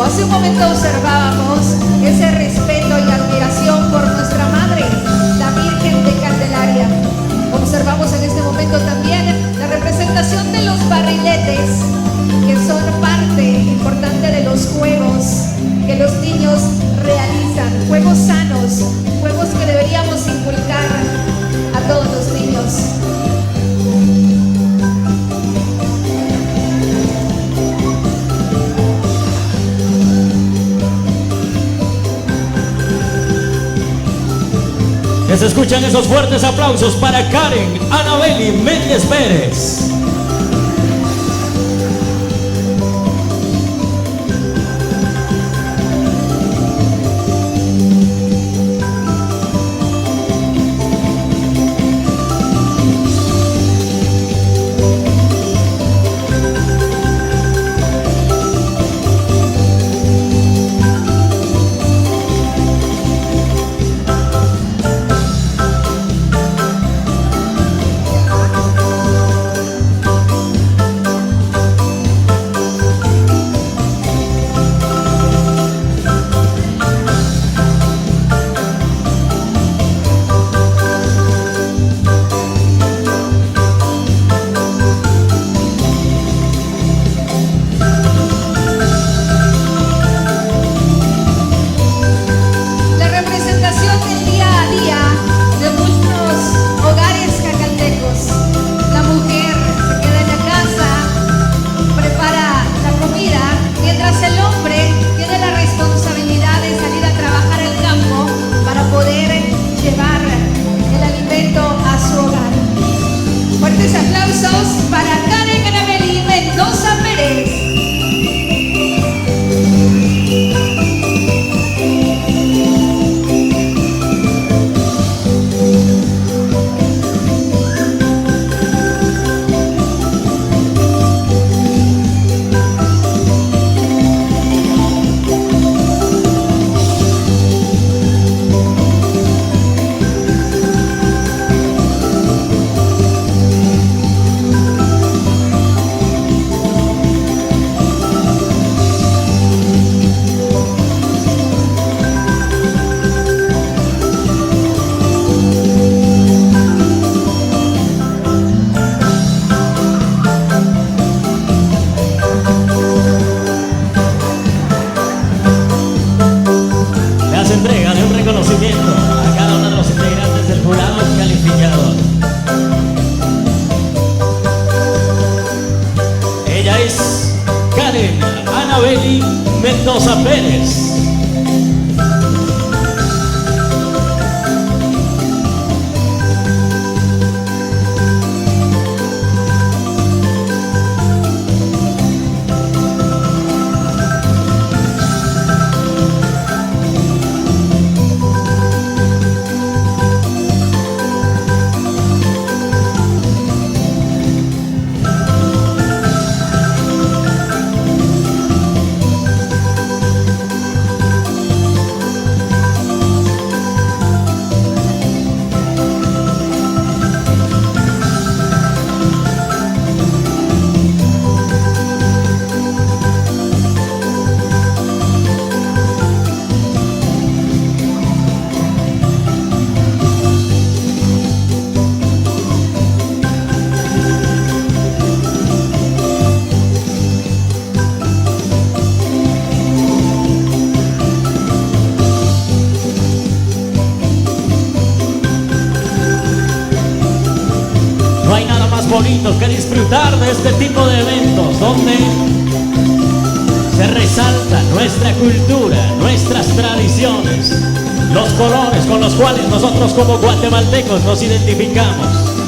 Hace un momento observábamos ese respeto y admiración por nuestra Madre, la Virgen de Candelaria. Observamos en este momento también la representación de los barriletes, que son parte importante de los juegos que los niños realizan, juegos sanos, juegos que deberíamos inculcar a todos los niños. Que se escuchan esos fuertes aplausos para Karen Anabeli Méndez Pérez. Mendoza Pérez. No hay nada más bonito que disfrutar de este tipo de eventos donde se resalta nuestra cultura, nuestras tradiciones, los colores con los cuales nosotros como guatemaltecos nos identificamos.